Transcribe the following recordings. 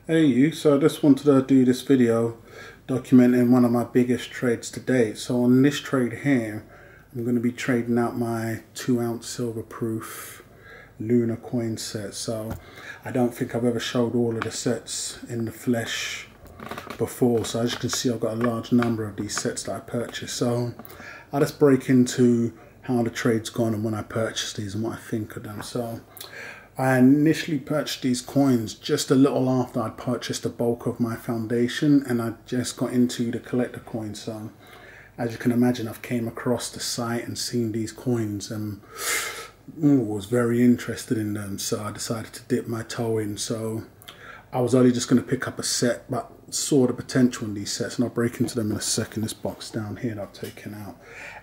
Hey you, so I just wanted to do this video documenting one of my biggest trades to date. So on this trade here, I'm going to be trading out my 2-ounce silver proof Lunar coin set. So I don't think I've ever showed all of the sets in the flesh before. So as you can see, I've got a large number of these sets that I purchased. So I'll just break into how the trade's gone and when I purchased these and what I think of them. So I initially purchased these coins just a little after I'd purchased the bulk of my foundation, and I just got into the collector coins. So as you can imagine, I've came across the site and seen these coins and was very interested in them, so I decided to dip my toe in. So I was only just going to pick up a set, but saw the potential in these sets, and I'll break into them in a second. This box down here that I've taken out,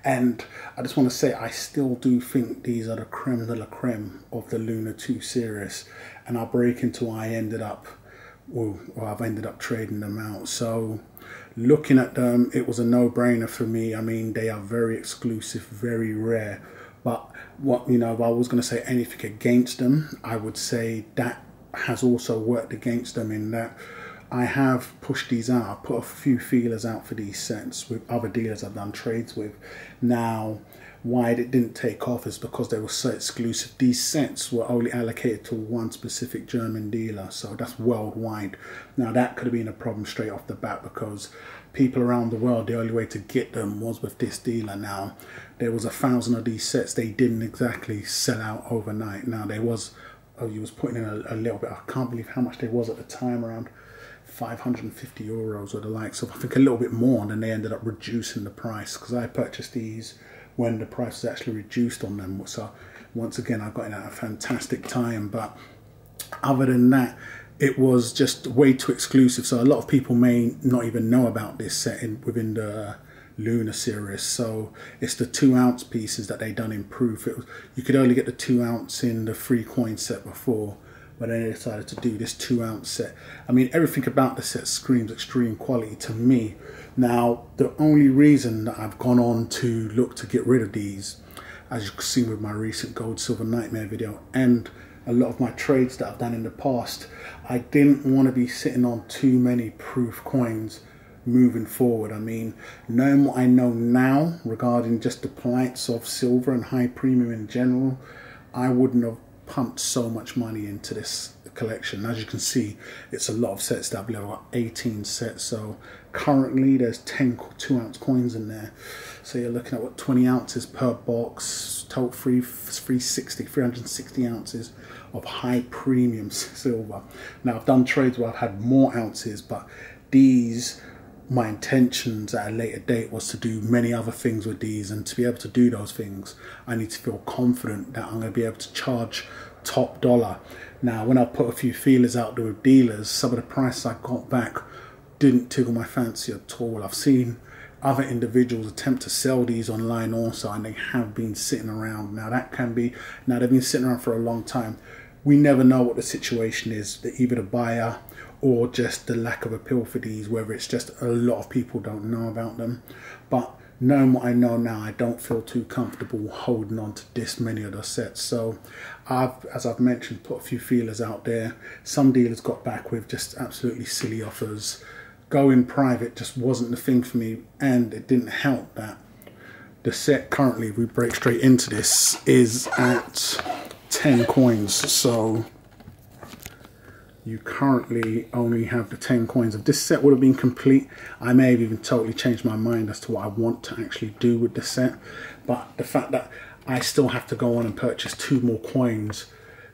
and I just want to say I still do think these are the creme de la creme of the Lunar 2 series, and I'll break into why I ended up, well, I've ended up trading them out. So looking at them, it was a no-brainer for me. I mean, they are very exclusive, very rare, but what, if I was going to say anything against them, I would say that has also worked against them in that I have pushed these out. I put a few feelers out for these sets with other dealers I've done trades with. Now, why it didn't take off is because they were so exclusive. These sets were only allocated to one specific German dealer, so that's worldwide. Now, that could have been a problem straight off the bat because people around the world, the only way to get them was with this dealer. Now, there was 1,000 of these sets. They didn't exactly sell out overnight. Now, there was, you was putting in a little bit. I can't believe how much there was at the time, around 550 euros or the likes of, I think a little bit more, and then they ended up reducing the price because I purchased these when the price was actually reduced on them. So once again, I got in at a fantastic time, but other than that, it was just way too exclusive. So a lot of people may not even know about this set within the Lunar series. So it's the 2-ounce pieces that they done in proof. You could only get the 2-ounce in the 3 coin set before, but then they decided to do this 2-ounce set. I mean, everything about the set screams extreme quality to me. Now, the only reason that I've gone on to look to get rid of these, as you can see with my recent Gold Silver Nightmare video and a lot of my trades that I've done in the past, I didn't want to be sitting on too many proof coins moving forward. I mean, knowing what I know now regarding just the plights of silver and high premium in general, I wouldn't have pumped so much money into this collection. As you can see, it's a lot of sets that I've got 18 sets. So currently there's 10 2-ounce coins in there. So you're looking at what, 20 ounces per box, total 360 ounces of high premium silver. Now I've done trades where I've had more ounces, but these, my intentions at a later date was to do many other things with these, and to be able to do those things, I need to feel confident that I'm going to be able to charge top dollar. Now, when I put a few feelers out there with dealers, some of the prices I got back didn't tickle my fancy at all. I've seen other individuals attempt to sell these online also, and they have been sitting around. Now that can be, now they've been sitting around for a long time. We never know what the situation is, either the buyer or just the lack of appeal for these, whether it's just a lot of people don't know about them. But knowing what I know now, I don't feel too comfortable holding on to this many of the sets. So as I've mentioned, put a few feelers out there. Some dealers got back with just absolutely silly offers. Going private just wasn't the thing for me, and it didn't help that the set currently, if we break straight into this, is at 10 coins. So you currently only have the 10 coins. If this set would have been complete, I may have even totally changed my mind as to what I want to actually do with the set. But the fact that I still have to go on and purchase 2 more coins,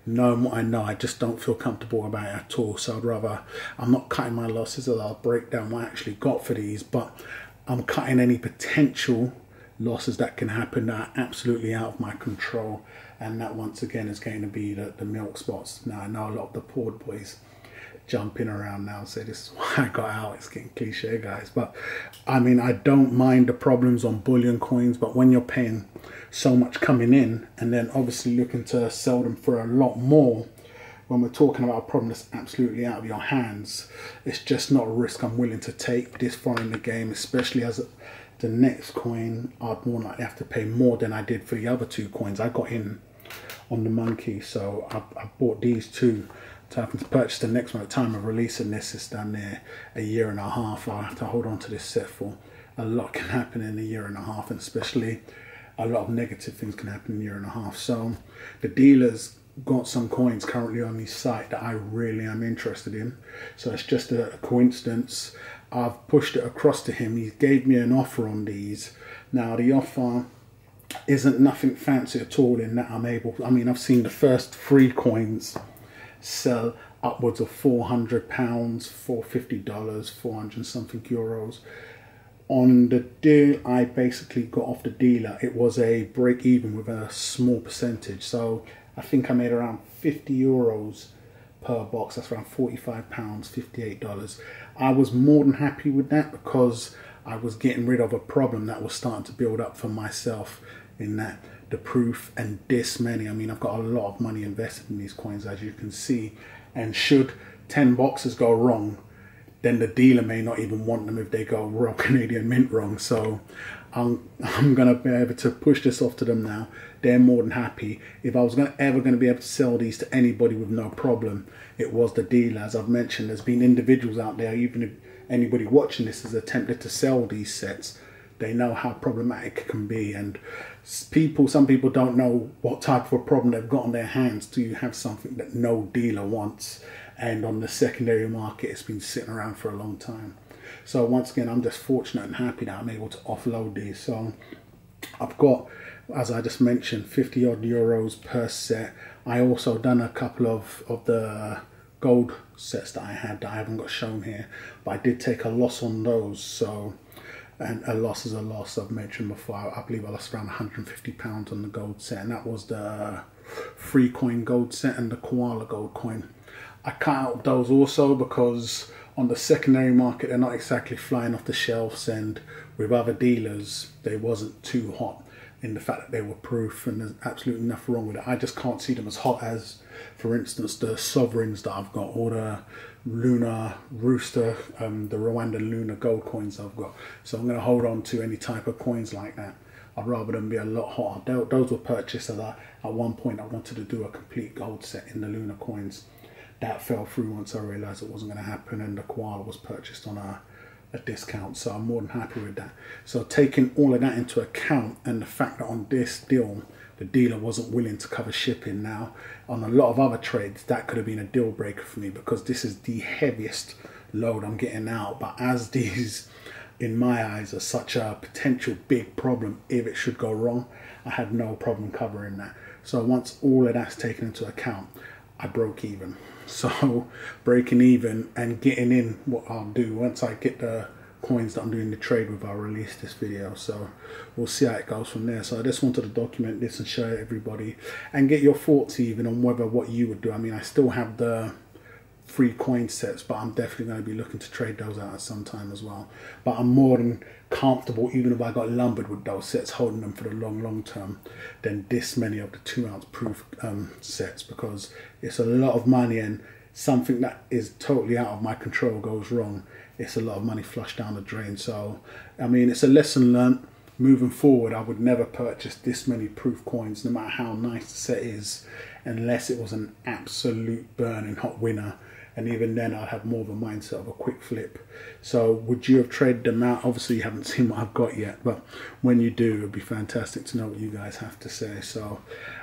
knowing what I know, I just don't feel comfortable about it at all. So I'd rather, I'm not cutting my losses, as I'll break down what I actually got for these, but I'm cutting any potential losses that can happen that are absolutely out of my control. And that once again is going to be the milk spots. Now I know a lot of the poor boys jumping around now say this is why I got out. It's getting cliche, guys, but I mean, I don't mind the problems on bullion coins, but when you're paying so much coming in and then obviously looking to sell them for a lot more, when we're talking about a problem that's absolutely out of your hands, it's just not a risk I'm willing to take this far in the game, especially as the next coin I'd more likely have to pay more than I did for the other 2 coins. I got in on the monkey, so I bought these 2 So I can purchase the next one at the time of releasing this. It's done there a year and a half. I'll have to hold on to this set for. A lot can happen in a year and a half, and especially a lot of negative things can happen in a year and a half. So the dealer's got some coins currently on his site that I really am interested in. So it's just a coincidence. I've pushed it across to him. He gave me an offer on these. Now the offer isn't nothing fancy at all in that I've seen the first 3 coins sell upwards of £400, $450, 400 something euros. On the deal I basically got off the dealer, it was a break even with a small percentage. So I think I made around 50 euros per box. That's around £45, $58. I was more than happy with that because I was getting rid of a problem that was starting to build up for myself, in that the proof and this many. I've got a lot of money invested in these coins, as you can see, and should 10 boxes go wrong, then the dealer may not even want them if they go wrong, Canadian Mint wrong. So I'm going to be able to push this off to them now. They're more than happy. If I was ever going to be able to sell these to anybody with no problem, it was the dealer. As I've mentioned, there's been individuals out there, even if anybody watching this has attempted to sell these sets, they know how problematic it can be. And some people don't know what type of a problem they've got on their hands till you have something that no dealer wants. And on the secondary market, it's been sitting around for a long time. So once again, I'm just fortunate and happy that I'm able to offload these. So I've got, as I just mentioned, 50 odd euros per set. I also done a couple of the gold sets that I had that I haven't got shown here, but I did take a loss on those. So, and a loss is a loss. I've mentioned before, I believe I lost around £150 on the gold set, and that was the 3 coin gold set and the koala gold coin. I cut out those also because on the secondary market they're not exactly flying off the shelves, and with other dealers they wasn't too hot in the fact that they were proof, and there's absolutely nothing wrong with it. I just can't see them as hot as, for instance, the sovereigns that I've got, or the Lunar Rooster, the Rwandan Lunar gold coins I've got. So I'm going to hold on to any type of coins like that. I'd rather them be a lot hotter. Those were purchased at one point. I wanted to do a complete gold set in the Lunar coins. That fell through once I realised it wasn't going to happen, and the koala was purchased on a discount, so I'm more than happy with that. So taking all of that into account, and the fact that on this deal the dealer wasn't willing to cover shipping, now on a lot of other trades that could have been a deal breaker for me, because this is the heaviest load I'm getting out. But as these, in my eyes, are such a potential big problem if it should go wrong, I had no problem covering that. So once all of that's taken into account, I broke even. So breaking even and getting in, what I'll do once I get the coins that I'm doing the trade with, I'll release this video. So we'll see how it goes from there. So I just wanted to document this and show everybody and get your thoughts even on what you would do. I still have the 3 coin sets, but I'm definitely going to be looking to trade those out at some time as well. But I'm more than comfortable, even if I got lumbered with those sets, holding them for the long term, than this many of the 2 ounce proof sets, because it's a lot of money, and something that is totally out of my control goes wrong, it's a lot of money flushed down the drain. So it's a lesson learned. Moving forward, I would never purchase this many proof coins, no matter how nice the set is, unless it was an absolute burning hot winner. And even then I'd have more of a mindset of a quick flip. So would you have traded them out? Obviously you haven't seen what I've got yet, but when you do, it'd be fantastic to know what you guys have to say. So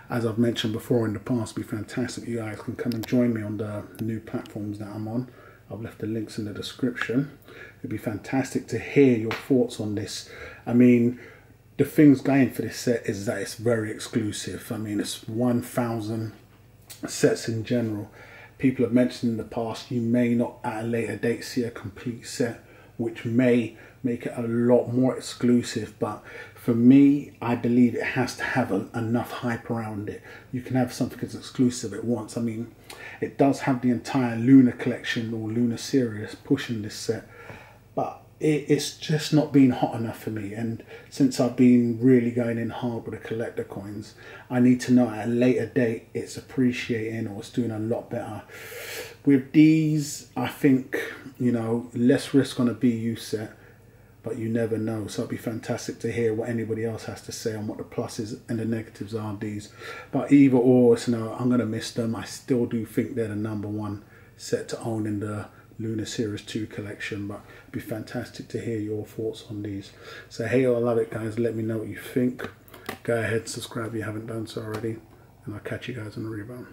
as I've mentioned before in the past, it'd be fantastic you guys can come and join me on the new platforms that I'm on. I've left the links in the description. It'd be fantastic to hear your thoughts on this. The things going for this set is that it's very exclusive. It's 1,000 sets in general. People have mentioned in the past you may not at a later date see a complete set, which may make it a lot more exclusive. But for me, I believe it has to have enough hype around it. You can have something as exclusive at once. It does have the entire Lunar collection or Lunar series pushing this set, but it's just not been hot enough for me. And since I've been really going in hard with the collector coins, I need to know at a later date it's appreciating or it's doing a lot better. With these, I think, less risk on a BU set, but you never know. So it'd be fantastic to hear what anybody else has to say on what the pluses and the negatives are of these. But either or, you know, I'm gonna miss them. I still do think they're the #1 set to own in the Lunar Series 2 collection, but it'd be fantastic to hear your thoughts on these. So hey, I love it, guys. Let me know what you think. Go ahead, subscribe if you haven't done so already, and I'll catch you guys on the rebound.